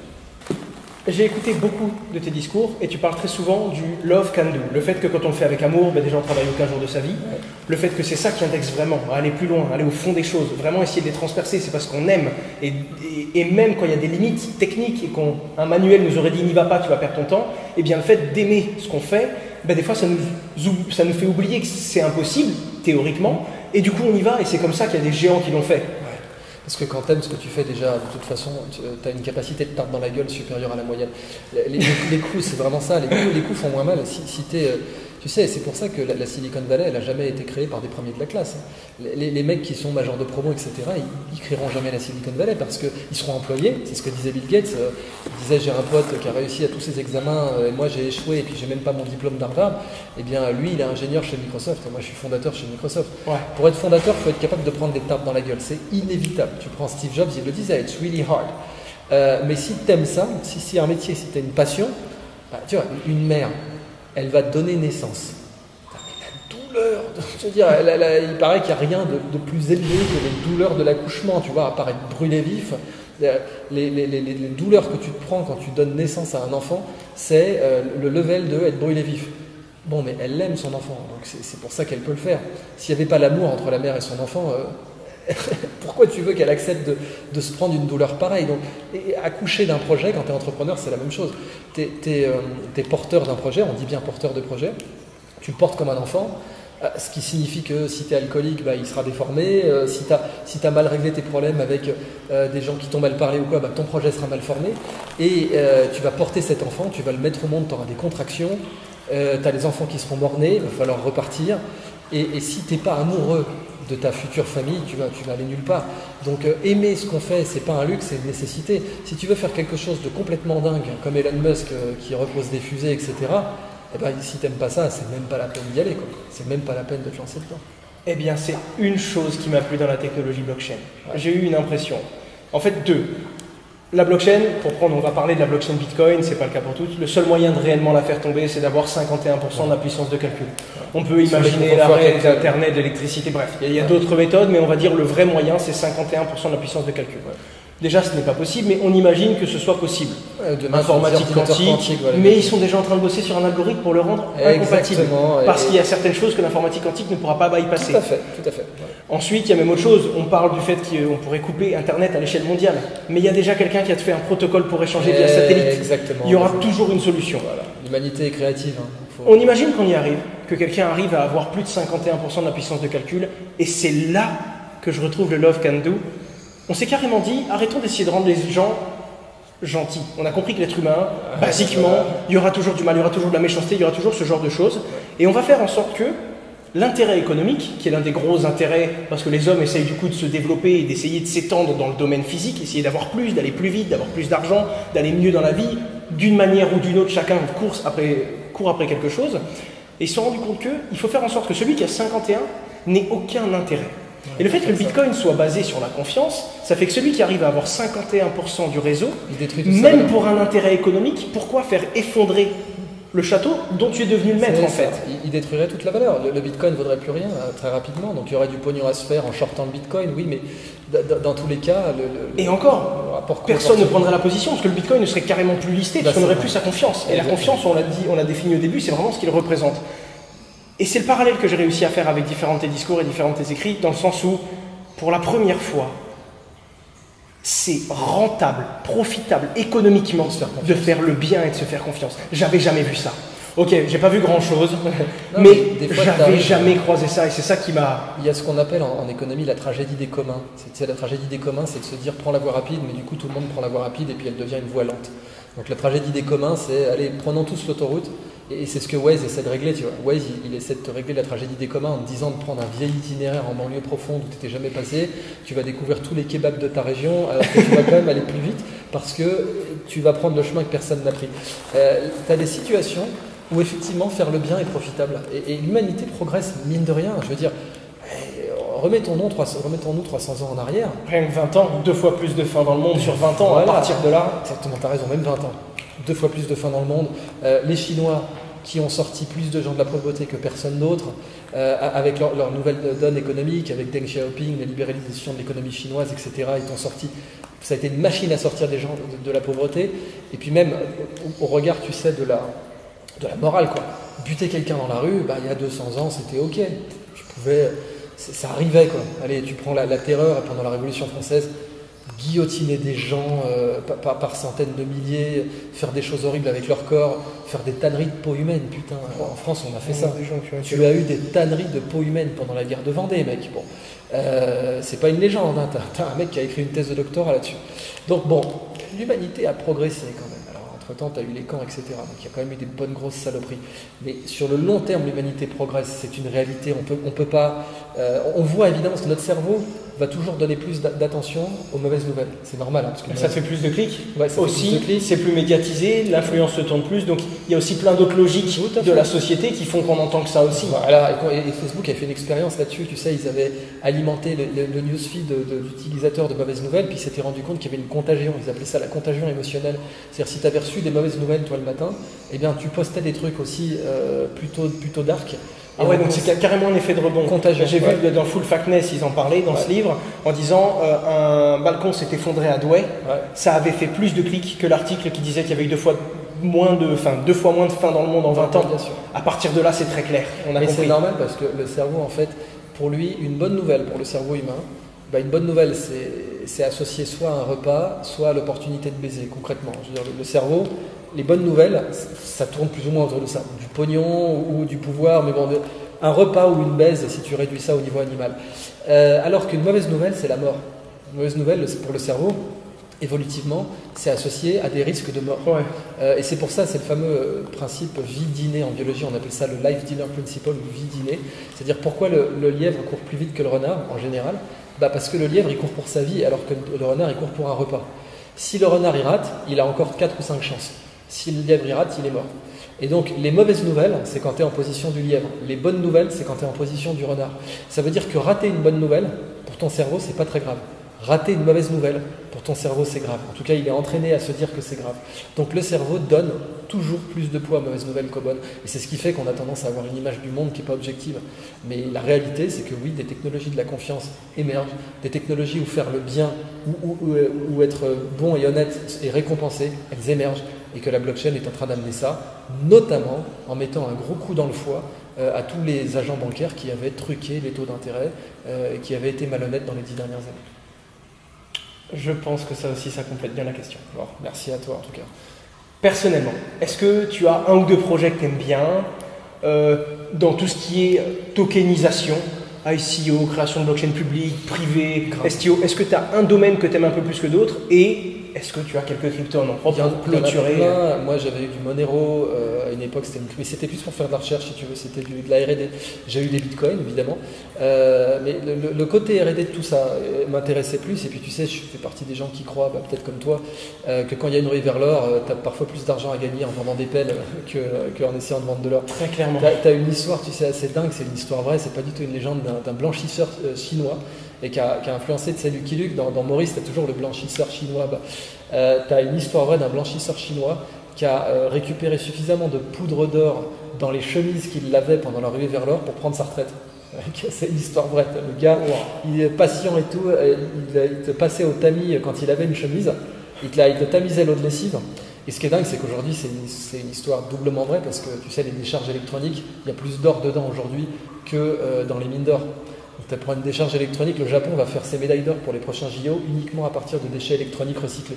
J'ai écouté beaucoup de tes discours et tu parles très souvent du love can do. Le fait que quand on le fait avec amour, déjà on travaille aucun jour de sa vie. Ouais. Le fait que c'est ça qui indexe vraiment, à aller plus loin, aller au fond des choses, vraiment essayer de les transpercer, c'est parce qu'on aime. Et même quand il y a des limites techniques et qu'un manuel nous aurait dit n'y va pas, tu vas perdre ton temps, et bien le fait d'aimer ce qu'on fait, des fois ça nous fait oublier que c'est impossible, théoriquement, et du coup on y va et c'est comme ça qu'il y a des géants qui l'ont fait. Parce que quand tu aimes ce que tu fais déjà, de toute façon, tu as une capacité de tarte dans la gueule supérieure à la moyenne. Les coups, c'est vraiment ça. Les coups font moins mal. Si tu sais, c'est pour ça que la Silicon Valley, elle n'a jamais été créée par des premiers de la classe. Les mecs qui sont majors de promo, etc., ils créeront jamais la Silicon Valley parce qu'ils seront employés. C'est ce que disait Bill Gates. Il disait, j'ai un pote qui a réussi à tous ses examens, et moi j'ai échoué, et puis j'ai même pas mon diplôme d'Harvard. Eh bien, lui, il est ingénieur chez Microsoft, et moi je suis fondateur chez Microsoft. Ouais. Pour être fondateur, il faut être capable de prendre des tartes dans la gueule. C'est inévitable. Tu prends Steve Jobs, il le disait, it's really hard. Mais si tu aimes ça, si c'est un métier, si tu as une passion, tu vois, une mère, elle va te donner naissance. La douleur, je veux dire, il paraît qu'il n'y a rien de plus élevé que les douleurs de l'accouchement, tu vois, à part être brûlé vif. Les douleurs que tu te prends quand tu donnes naissance à un enfant, c'est le level de être brûlé vif. Bon, mais elle aime son enfant, donc c'est pour ça qu'elle peut le faire. S'il n'y avait pas l'amour entre la mère et son enfant, pourquoi tu veux qu'elle accepte de se prendre une douleur pareille? Donc, accoucher d'un projet, quand tu es entrepreneur, c'est la même chose. Tu es porteur d'un projet, on dit bien porteur de projet, tu le portes comme un enfant, ce qui signifie que si tu es alcoolique, il sera déformé, si tu as mal réglé tes problèmes avec des gens qui t'ont mal parlé ou quoi, ton projet sera mal formé, et tu vas porter cet enfant, tu vas le mettre au monde, tu auras des contractions, tu as les enfants qui seront morts-nés, il va falloir repartir, et si tu n'es pas amoureux de ta future famille, tu vas aller nulle part. Donc aimer ce qu'on fait, c'est pas un luxe, c'est une nécessité. Si tu veux faire quelque chose de complètement dingue, comme Elon Musk qui repose des fusées, etc., si t'aimes pas ça, c'est même pas la peine d'y aller, quoi. C'est même pas la peine de te lancer dedans. Eh bien, c'est une chose qui m'a plu dans la technologie blockchain. J'ai eu une impression. En fait, deux. La blockchain, on va parler de la blockchain Bitcoin, c'est pas le cas pour toutes. Le seul moyen de réellement la faire tomber, c'est d'avoir 51% de la puissance de calcul. On peut imaginer l'arrêt d'Internet, d'électricité, bref. Il y a d'autres méthodes, mais on va dire le vrai moyen, c'est 51% de la puissance de calcul. Déjà, ce n'est pas possible, mais on imagine que ce soit possible. Informatique quantique, voilà, mais ils sont déjà en train de bosser sur un algorithme pour le rendre incompatible. Parce qu'il y a certaines choses que l'informatique quantique ne pourra pas bypasser. Tout à fait. Ouais. Ensuite, il y a même autre chose. On parle du fait qu'on pourrait couper Internet à l'échelle mondiale. Mais il y a déjà quelqu'un qui a fait un protocole pour échanger via satellite. Exactement. Il y aura toujours une solution. Voilà. L'humanité est créative. On imagine qu'on y arrive, que quelqu'un arrive à avoir plus de 51% de la puissance de calcul. Et c'est là que je retrouve le love can do. On s'est carrément dit, arrêtons d'essayer de rendre les gens gentils. On a compris que l'être humain, basiquement, il y aura toujours du mal, il y aura toujours de la méchanceté, il y aura toujours ce genre de choses. Et on va faire en sorte que l'intérêt économique, qui est l'un des gros intérêts, parce que les hommes essayent du coup de se développer et d'essayer de s'étendre dans le domaine physique, essayer d'avoir plus, d'aller plus vite, d'avoir plus d'argent, d'aller mieux dans la vie, d'une manière ou d'une autre, chacun court après quelque chose. Et ils se sont rendus compte qu'il faut faire en sorte que celui qui a 51 n'ait aucun intérêt. Et le fait que le Bitcoin soit basé sur la confiance, ça fait que celui qui arrive à avoir 51% du réseau, même pour un intérêt économique, pourquoi faire effondrer le château dont tu es devenu le maître en fait? Il détruirait toute la valeur. Le Bitcoin ne vaudrait plus rien très rapidement. Donc il y aurait du pognon à se faire en shortant le Bitcoin, oui, mais dans tous les cas... Et encore, personne ne prendrait la position parce que le Bitcoin ne serait carrément plus listé parce qu'on n'aurait plus sa confiance. Et la confiance, on l'a défini au début, c'est vraiment ce qu'il représente. Et c'est le parallèle que j'ai réussi à faire avec différents de tes discours et différents de tes écrits, dans le sens où, pour la première fois, c'est rentable, profitable, économiquement, de faire le bien et de se faire confiance. J'avais jamais vu ça. Ok, j'ai pas vu grand-chose, mais j'avais jamais croisé ça, et c'est ça qui m'a... Il y a ce qu'on appelle en économie la tragédie des communs. La tragédie des communs, c'est de se dire prends la voie rapide, mais du coup tout le monde prend la voie rapide et puis elle devient une voie lente. Donc la tragédie des communs, c'est allez, prenons tous l'autoroute. Et c'est ce que Waze essaie de régler, tu vois. Waze, il essaie de te régler la tragédie des communs en te disant de prendre un vieil itinéraire en banlieue profonde où tu n'étais jamais passé. Tu vas découvrir tous les kebabs de ta région, alors que tu vas quand même aller plus vite parce que tu vas prendre le chemin que personne n'a pris. Tu as des situations où effectivement faire le bien est profitable. Et l'humanité progresse, mine de rien. Je veux dire, remettons-nous 300 ans en arrière. Rien que 20 ans, 2 fois plus de faim dans le monde sur 20 ans, Voilà. à partir de là. Exactement, tu as raison, même 20 ans. 2 fois plus de faim dans le monde. Les Chinois qui ont sorti plus de gens de la pauvreté que personne d'autre, avec leur nouvelle donne économique, avec Deng Xiaoping, la libéralisation de l'économie chinoise, etc. Ils ont sorti, ça a été une machine à sortir des gens de la pauvreté. Et puis même au regard, tu sais, de la morale, quoi. Buter quelqu'un dans la rue, bah, il y a 200 ans, c'était ok. Tu pouvais, ça arrivait, quoi. Allez, tu prends la terreur pendant la Révolution française. Guillotiner des gens par centaines de milliers, faire des choses horribles avec leur corps, faire des tanneries de peau humaine, putain, en France on a fait ça. Tu as eu des tanneries de peau humaine pendant la guerre de Vendée, mec. Bon, c'est pas une légende, hein. T'as un mec qui a écrit une thèse de doctorat là-dessus. Donc bon, l'humanité a progressé quand même. Alors entre-temps, tu as eu les camps, etc. Donc il y a quand même eu des bonnes grosses saloperies. Mais sur le long terme, l'humanité progresse, c'est une réalité. On peut pas. On voit évidemment que notre cerveau va toujours donner plus d'attention aux mauvaises nouvelles. C'est normal. Hein, parce que ça fait plus de clics. Ouais, ça aussi, fait plus de clics. c'est plus médiatisé, l'influence se tourne plus. Donc il y a aussi plein d'autres logiques de la société qui font qu'on entend que ça aussi. Voilà, et Facebook a fait une expérience là-dessus. Tu sais, ils avaient alimenté le newsfeed d'utilisateurs de mauvaises nouvelles, puis ils s'étaient rendu compte qu'il y avait une contagion. Ils appelaient ça la contagion émotionnelle. C'est-à-dire, si tu avais reçu des mauvaises nouvelles, toi, le matin, eh bien, tu postais des trucs aussi plutôt dark. Ah ouais, donc c'est carrément un effet de rebond. Contagion. J'ai vu dans Full Factness, ils en parlaient dans ce livre, en disant un balcon s'est effondré à Douai, ça avait fait plus de clics que l'article qui disait qu'il y avait eu 2 fois moins de faim dans le monde en 20 ans. Bien sûr. À partir de là, c'est très clair. On a Mais compris. c'est normal parce que le cerveau, en fait, pour lui, une bonne nouvelle pour le cerveau humain, bah, une bonne nouvelle, c'est associé soit à un repas, soit à l'opportunité de baiser, concrètement. Je veux dire, le cerveau, les bonnes nouvelles, ça tourne plus ou moins autour de ça. Du pognon ou du pouvoir, mais bon, un repas ou une baise, si tu réduis ça au niveau animal. Alors qu'une mauvaise nouvelle, c'est la mort. Une mauvaise nouvelle, pour le cerveau, évolutivement, c'est associé à des risques de mort. Ouais. Et c'est pour ça, c'est le fameux principe vie-dîner en biologie, on appelle ça le life dinner principle ou vie-dîner. C'est-à-dire pourquoi le lièvre court plus vite que le renard, en général. Bah parce que le lièvre, il court pour sa vie, alors que le renard, il court pour un repas. Si le renard, il rate, il a encore 4 ou 5 chances. Si le lièvre, il rate, il est mort. Et donc, les mauvaises nouvelles, c'est quand tu es en position du lièvre. Les bonnes nouvelles, c'est quand tu es en position du renard. Ça veut dire que rater une bonne nouvelle, pour ton cerveau, c'est pas très grave. Rater une mauvaise nouvelle, pour ton cerveau, c'est grave. En tout cas, il est entraîné à se dire que c'est grave. Donc, le cerveau donne toujours plus de poids aux mauvaises nouvelles qu'aux bonnes. Et c'est ce qui fait qu'on a tendance à avoir une image du monde qui n'est pas objective. Mais la réalité, c'est que oui, des technologies de la confiance émergent, des technologies où faire le bien, ou être bon et honnête et récompensé, elles émergent. Et que la blockchain est en train d'amener ça, notamment en mettant un gros coup dans le foie à tous les agents bancaires qui avaient truqué les taux d'intérêt et qui avaient été malhonnêtes dans les 10 dernières années. Je pense que ça aussi, ça complète bien la question. Bon, merci à toi en tout cas. Personnellement, est-ce que tu as 1 ou 2 projets que tu aimes bien dans tout ce qui est tokenisation, ICO, création de blockchain publique, privée, STO? Est-ce que tu as un domaine que tu aimes un peu plus que d'autres et est-ce que tu as quelques cryptos en nom propre pour clôturer? Moi j'avais eu du Monero à une époque, mais c'était plus pour faire de la recherche si tu veux, c'était de la R&D. J'ai eu des bitcoins évidemment, mais le côté R&D de tout ça m'intéressait plus. Et puis tu sais, je fais partie des gens qui croient, peut-être comme toi, que quand il y a une ruée vers l'or, tu as parfois plus d'argent à gagner en vendant des pelles qu'en essayant de vendre de l'or. Très clairement. Tu as une histoire, tu sais, assez dingue, c'est une histoire vraie, c'est pas du tout une légende d'un blanchisseur chinois et qui a influencé Lucky Luke. Dans Maurice, tu as toujours le blanchisseur chinois. Tu as une histoire vraie d'un blanchisseur chinois qui a récupéré suffisamment de poudre d'or dans les chemises qu'il avait pendant la ruée vers l'or pour prendre sa retraite. C'est une histoire vraie. Le gars, il est patient et tout, il te passait au tamis quand il avait une chemise, il te tamisait l'eau de lessive. Et ce qui est dingue, c'est qu'aujourd'hui, c'est une histoire doublement vraie parce que tu sais, les décharges électroniques, il y a plus d'or dedans aujourd'hui que dans les mines d'or. Pour une décharge électronique, le Japon va faire ses médailles d'or pour les prochains JO uniquement à partir de déchets électroniques recyclés.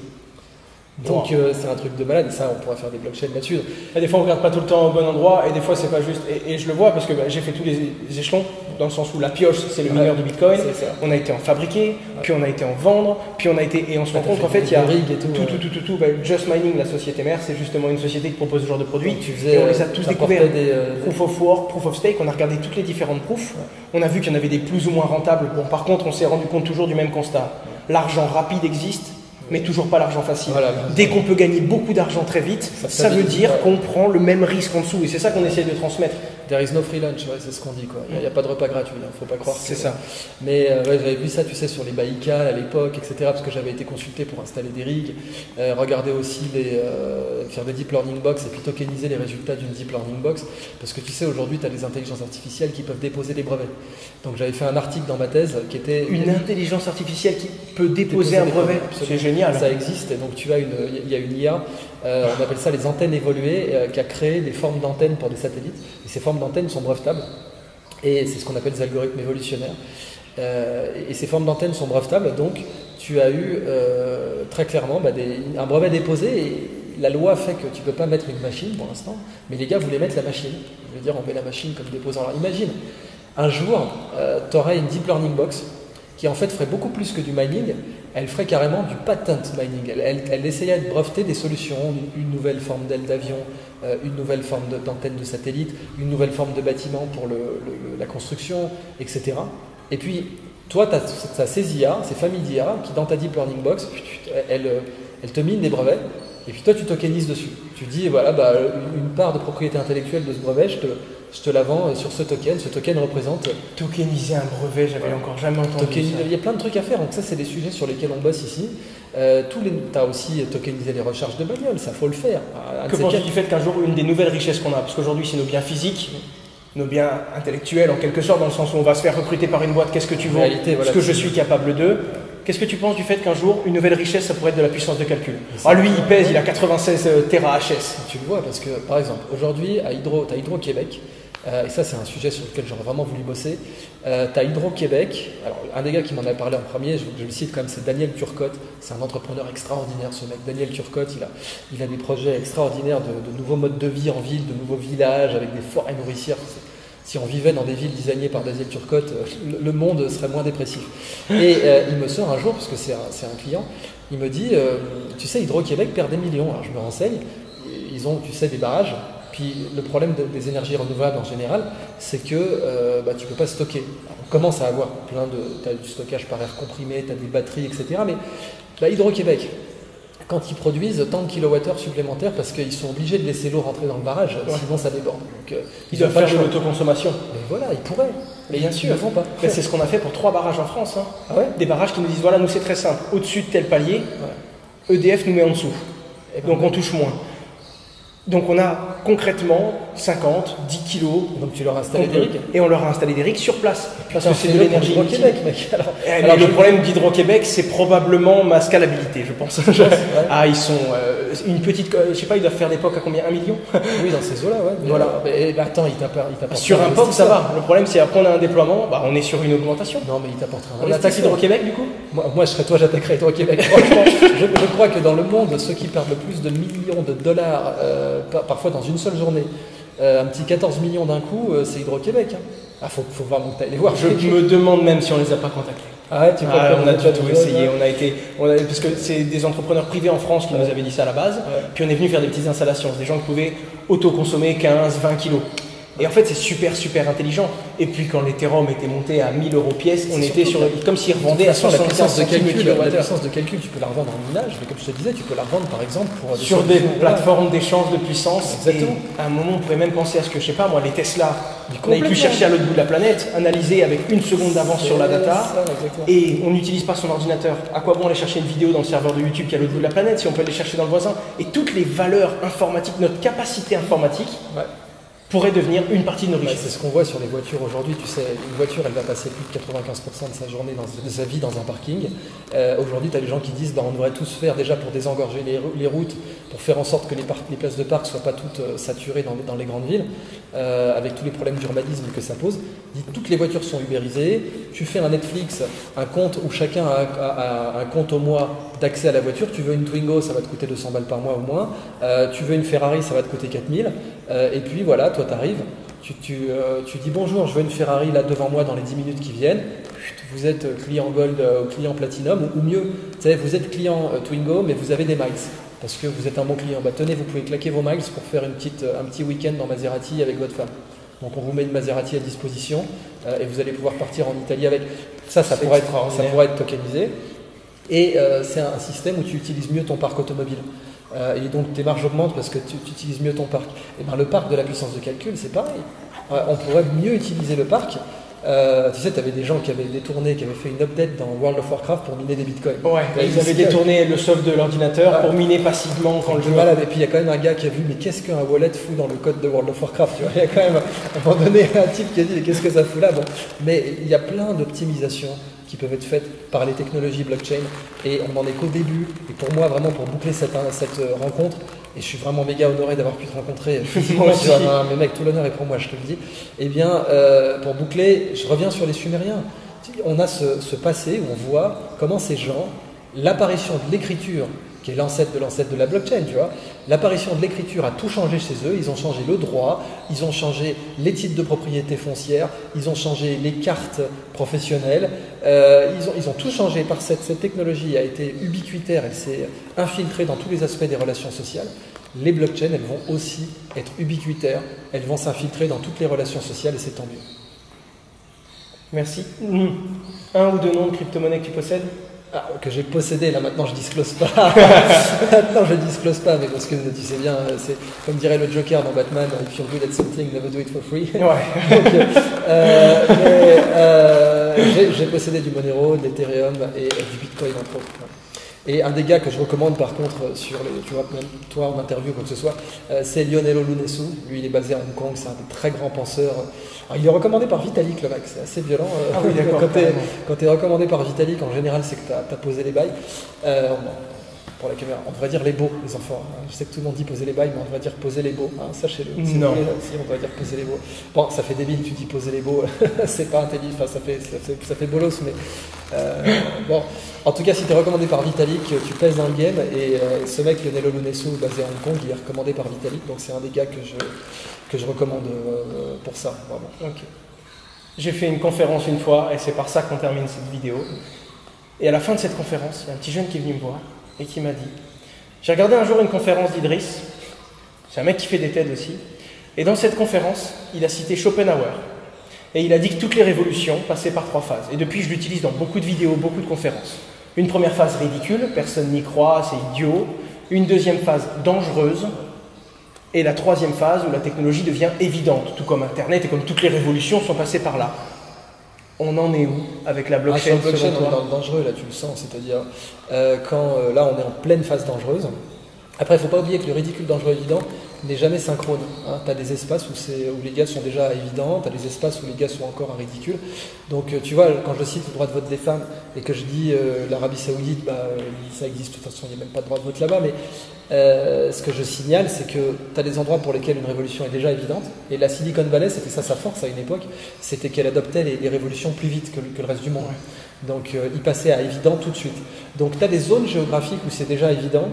Donc c'est un truc de malade, et ça on pourra faire des blockchains là-dessus. Et des fois on regarde pas tout le temps au bon endroit et des fois c'est pas juste. Et je le vois parce que j'ai fait tous les échelons dans le sens où la pioche c'est le mineur du Bitcoin. On a été en fabriquer, puis on a été en vendre, puis on a été et on se rend compte qu'en fait il y a tout. Just Mining, la société mère, c'est justement une société qui propose ce genre de produits. Et on les a tous découverts. Proof of Work, Proof of Stake. On a regardé toutes les différentes proofs. On a vu qu'il y en avait des plus ou moins rentables. Bon, par contre on s'est rendu compte toujours du même constat. L'argent rapide existe, mais toujours pas l'argent facile. Voilà, dès qu'on peut gagner beaucoup d'argent très vite, ça veut dire qu'on prend le même risque en dessous. Et c'est ça qu'on essaie de transmettre. There is no free lunch, ouais, c'est ce qu'on dit. Il n'y a pas de repas gratuit, il ne faut pas croire. C'est ça. Mais ouais, j'avais vu ça, tu sais, sur les Baïkal à l'époque, etc. Parce que j'avais été consulté pour installer des rigs, regarder aussi faire des deep learning box et puis tokeniser les résultats d'une deep learning box. Parce que tu sais, aujourd'hui, tu as des intelligences artificielles qui peuvent déposer des brevets. Donc j'avais fait un article dans ma thèse qui était... Une intelligence artificielle qui peut déposer un brevet. C'est génial. Ça existe. Et donc il y a une IA, on appelle ça les antennes évoluées, qui a créé des formes d'antennes pour des satellites. Et ces formes d'antennes sont brevetables. Et c'est ce qu'on appelle des algorithmes évolutionnaires. Et ces formes d'antennes sont brevetables. Donc tu as eu très clairement un brevet déposé. Et la loi fait que tu ne peux pas mettre une machine pour l'instant. Mais les gars voulaient mettre la machine. Je veux dire, on met la machine comme déposant. Alors imagine, un jour, tu aurais une deep learning box qui en fait ferait beaucoup plus que du mining. Elle ferait carrément du patent mining. Elle essayait de breveter des solutions, une nouvelle forme d'aile d'avion, une nouvelle forme d'antenne de satellite, une nouvelle forme de bâtiment pour la construction, etc. Et puis, toi, tu as ces IA, ces familles d'IA qui, dans ta deep learning box, elles te minent des brevets, et puis toi, tu tokenises dessus. Tu dis, voilà, une part de propriété intellectuelle de ce brevet, je te la vends sur ce token. Ce token représente... Tokeniser un brevet, j'avais encore jamais entendu ça. Il y a plein de trucs à faire, donc ça c'est des sujets sur lesquels on bosse ici. Tu as aussi tokenisé les recharges de bagnole, ça faut le faire. Que penses-tu du fait qu'un jour, une des nouvelles richesses qu'on a, parce qu'aujourd'hui c'est nos biens physiques, nos biens intellectuels en quelque sorte, dans le sens où on va se faire recruter par une boîte, qu'est-ce que tu vaux, ce que je suis capable de. Qu'est-ce que tu penses du fait qu'un jour, une nouvelle richesse, ça pourrait être de la puissance de calcul? Lui, il pèse, il a 96 TH. Tu le vois, parce que, par exemple, aujourd'hui, tu as Hydro-Québec, et ça, c'est un sujet sur lequel j'aurais vraiment voulu bosser. Tu as Hydro-Québec, alors un des gars qui m'en a parlé en premier, je le cite quand même, c'est Daniel Turcotte. C'est un entrepreneur extraordinaire, ce mec. Daniel Turcotte, il a des projets extraordinaires de nouveaux modes de vie en ville, de nouveaux villages avec des forêts nourricières. Si on vivait dans des villes designées par Daniel Turcotte, le monde serait moins dépressif. Et il me sort un jour, parce que c'est un client, il me dit, tu sais, Hydro-Québec perd des millions. Alors je me renseigne, ils ont, tu sais, des barrages. Puis le problème des énergies renouvelables en général, c'est que tu ne peux pas stocker. Alors, on commence à avoir tu as du stockage par air comprimé, tu as des batteries, etc. Mais Hydro-Québec, quand ils produisent tant de kilowattheures supplémentaires, parce qu'ils sont obligés de laisser l'eau rentrer dans le barrage, sinon ça déborde. Donc, ils doivent faire de l'autoconsommation. Mais voilà, ils pourraient. Mais bien sûr, ils ne le font pas. C'est ce qu'on a fait pour 3 barrages en France. Hein. Ah ouais, des barrages qui nous disent, voilà, nous c'est très simple, au-dessus de tel palier, EDF nous met en dessous. Donc on touche moins. Donc on a concrètement 50, 10 kilos. Donc tu leur as installé des rigs. Et on leur a installé des rigs sur place. Parce que c'est de l'énergie Hydro-Québec, mec. Alors le problème d'Hydro-Québec, c'est probablement ma scalabilité, je pense. Ils sont une petite... Je sais pas, ils doivent faire des POC à combien? 1 million? Oui, dans ces eaux-là, ouais. Voilà. Mais attends, il t'apporte... Sur un POC, ça va. Le problème, c'est après on a un déploiement, on est sur une augmentation. Non, mais il t'apportera un On attaque Hydro-Québec, du coup? Moi, j'attaquerai Hydro-Québec. Franchement, je crois que dans le monde, ceux qui perdent le plus de millions de dollars, parfois dans une seule journée, un petit 14 millions d'un coup, c'est Hydro-Québec. Hein. Faut vraiment que tu ailles les voir. Je me demande même si on les a pas contactés. Ah ouais, tu crois on a déjà tout essayé. Parce que c'est des entrepreneurs privés en France qui nous avaient dit ça à la base. Puis on est venu faire des petites installations. Des gens qui pouvaient autoconsommer 15, 20 kilos. Et en fait, c'est super intelligent. Et puis, quand l'Ethereum était monté à 1000 € pièce, on était sur comme s'ils revendaient à 75 centimes le kilowattheure. La puissance de calcul, tu peux la revendre en minage, mais comme je te disais, tu peux la revendre par exemple pour sur des plateformes d'échange de puissance. Exactement. Et à un moment, on pourrait même penser à ce que, je sais pas moi, les Tesla, on avait pu chercher à l'autre bout de la planète, analyser avec 1 seconde d'avance sur la data, et on n'utilise pas son ordinateur. À quoi bon aller chercher une vidéo dans le serveur de YouTube qui est à l'autre bout de la planète si on peut aller chercher dans le voisin? Et toutes les valeurs informatiques, notre capacité informatique, pourrait devenir une partie de nos Ouais, richesses. c'est ce qu'on voit sur les voitures aujourd'hui. Tu sais, une voiture, elle va passer plus de 95% de sa journée, de sa vie dans un parking. Aujourd'hui, tu as des gens qui disent on devrait tous faire déjà pour désengorger les routes, pour faire en sorte que les places de parc ne soient pas toutes saturées dans les grandes villes, avec tous les problèmes d'urbanisme que ça pose. Toutes les voitures sont ubérisées. Tu fais un Netflix, un compte où chacun a un compte au mois d'accès à la voiture. Tu veux une Twingo, ça va te coûter 200 balles par mois au moins. Tu veux une Ferrari, ça va te coûter 4000. Et puis voilà, toi tu arrives, tu dis bonjour, je veux une Ferrari là devant moi dans les 10 minutes qui viennent. Vous êtes client Gold ou client Platinum, ou mieux, vous êtes client Twingo, mais vous avez des miles. Parce que vous êtes un bon client. Tenez, vous pouvez claquer vos miles pour faire un petit week-end dans Maserati avec votre femme. Donc on vous met une Maserati à disposition et vous allez pouvoir partir en Italie avec. Ça pourrait être tokenisé. Et c'est un système où tu utilises mieux ton parc automobile. Et donc tes marges augmentent parce que tu utilises mieux ton parc. Et le parc de la puissance de calcul, c'est pareil. On pourrait mieux utiliser le parc. Tu sais, tu avais des gens qui avaient détourné, qui avaient fait une update dans World of Warcraft pour miner des bitcoins. Ouais, ils avaient détourné le soft de l'ordinateur pour miner passivement quand le jeu. Malade. Et puis il y a quand même un gars qui a vu, mais qu'est-ce qu'un wallet fout dans le code de World of Warcraft, tu vois. Il y a quand même, à un moment donné, un type qui a dit, mais qu'est-ce que ça fout là. Bon. Mais il y a plein d'optimisations qui peuvent être faites par les technologies blockchain et on n'en est qu'au début. Et pour moi, vraiment, pour boucler cette rencontre, et je suis vraiment méga honoré d'avoir pu te rencontrer physiquement, tu vois, mais mec, tout l'honneur est pour moi, je te le dis. Eh bien, pour boucler, je reviens sur les Sumériens. On a ce passé où on voit comment ces gens, l'apparition de l'écriture, qui est l'ancêtre de la blockchain, tu vois, l'apparition de l'écriture a tout changé chez eux. Ils ont changé le droit, ils ont changé les titres de propriété foncière, ils ont changé les cartes professionnelles, ils ont tout changé par cette technologie a été ubiquitaire, elle s'est infiltrée dans tous les aspects des relations sociales. Les blockchains, elles vont aussi être ubiquitaires, elles vont s'infiltrer dans toutes les relations sociales et c'est tant mieux. Merci. Un ou deux noms de crypto-monnaies que tu possèdes? Que j'ai possédé, là maintenant je disclose pas. Maintenant je disclose pas, mais parce que tu sais bien, c'est comme dirait le Joker dans Batman, if you're good at something, never do it for free. Ouais. Donc, j'ai possédé du Monero, de l'Ethereum et du Bitcoin entre autres. Et un des gars que je recommande par contre, tu vois, même toi en interview ou quoi que ce soit, c'est Lionel Olunesu. Lui il est basé à Hong Kong, c'est un des très grands penseurs. Alors, il est recommandé par Vitalik le mec, c'est assez violent. Ah oui, d'accord, quand tu es recommandé par Vitalik, en général c'est que tu as posé les bails. Pour la caméra, on devrait dire les beaux, les enfants. Je sais que tout le monde dit poser les bails, mais on devrait dire poser les beaux. Sachez-le. Non. Si, on devrait dire poser les beaux. Bon, ça fait débile, tu dis poser les beaux, c'est pas intelligent, enfin, ça fait bolos, mais bon. En tout cas, si tu es recommandé par Vitalik, tu pèses dans le game. Et ce mec, Lionel Olunesu, basé à Hong Kong, il est recommandé par Vitalik. Donc c'est un des gars que je recommande pour ça, vraiment. Ok. J'ai fait une conférence une fois et c'est par ça qu'on termine cette vidéo. Et à la fin de cette conférence, il y a un petit jeune qui est venu me voir et qui m'a dit, j'ai regardé un jour une conférence d'Idriss, c'est un mec qui fait des TED aussi, et dans cette conférence, il a cité Schopenhauer. Et il a dit que toutes les révolutions passaient par 3 phases. Et depuis, je l'utilise dans beaucoup de vidéos, beaucoup de conférences. Une première phase ridicule, personne n'y croit, c'est idiot. Une deuxième phase dangereuse. Et la troisième phase où la technologie devient évidente, tout comme Internet et comme toutes les révolutions sont passées par là. On en est où avec la blockchain? Sur le blockchain, on est dans le dangereux, là tu le sens, c'est-à-dire quand là on est en pleine phase dangereuse. Après, il ne faut pas oublier que le ridicule dangereux évident n'est jamais synchrone. Tu as des espaces où les gars sont déjà évidents, tu as des espaces où les gars sont encore à ridicule. Donc tu vois, quand je cite le droit de vote des femmes et que je dis l'Arabie Saoudite, ça existe, de toute façon il n'y a même pas de droit de vote là-bas, mais ce que je signale, c'est que tu as des endroits pour lesquels une révolution est déjà évidente. Et la Silicon Valley, c'était ça sa force à une époque, c'était qu'elle adoptait les révolutions plus vite que le reste du monde. Ouais. Donc il passait à évident tout de suite. Donc tu as des zones géographiques où c'est déjà évident.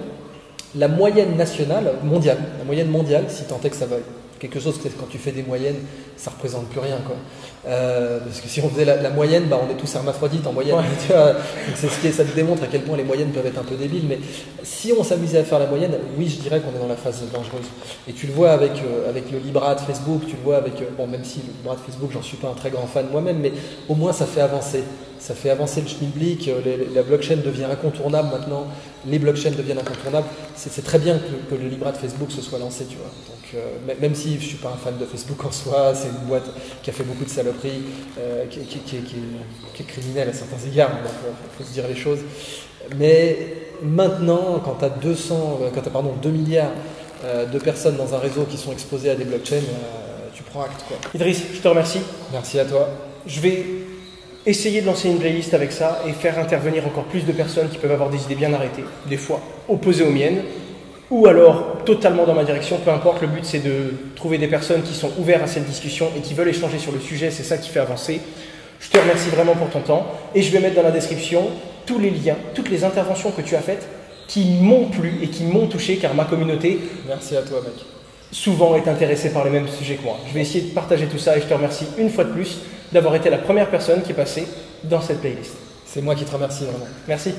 La moyenne nationale, mondiale, si tant est que ça veuille. Quelque chose que quand tu fais des moyennes, ça représente plus rien, quoi. Parce que si on faisait la moyenne, on est tous hermaphrodites en moyenne. Ouais. Tu vois, donc ça te démontre à quel point les moyennes peuvent être un peu débiles. Mais si on s'amusait à faire la moyenne, oui, je dirais qu'on est dans la phase dangereuse. Et tu le vois avec le Libra de Facebook, tu le vois avec, même si le Libra de Facebook, j'en suis pas un très grand fan moi-même, mais au moins ça fait avancer. Ça fait avancer le schmilblick, la blockchain devient incontournable maintenant, les blockchains deviennent incontournables. C'est très bien que le Libra de Facebook se soit lancé, tu vois. Donc, même si je ne suis pas un fan de Facebook en soi, c'est une boîte qui a fait beaucoup de saloperies, qui est criminelle à certains égards, donc il faut se dire les choses. Mais maintenant, quand tu as 2 milliards de personnes dans un réseau qui sont exposées à des blockchains, tu prends acte, quoi. Idriss, je te remercie. Merci à toi. Je vais essayer de lancer une playlist avec ça et faire intervenir encore plus de personnes qui peuvent avoir des idées bien arrêtées, des fois opposées aux miennes, ou alors totalement dans ma direction, peu importe. Le but, c'est de trouver des personnes qui sont ouvertes à cette discussion et qui veulent échanger sur le sujet, c'est ça qui fait avancer. Je te remercie vraiment pour ton temps et je vais mettre dans la description tous les liens, toutes les interventions que tu as faites qui m'ont plu et qui m'ont touché, car ma communauté, Merci à toi, mec. souvent, est intéressée par les mêmes sujets que moi. Je vais essayer de partager tout ça et je te remercie une fois de plus d'avoir été la première personne qui est passée dans cette playlist. C'est moi qui te remercie, vraiment. Merci.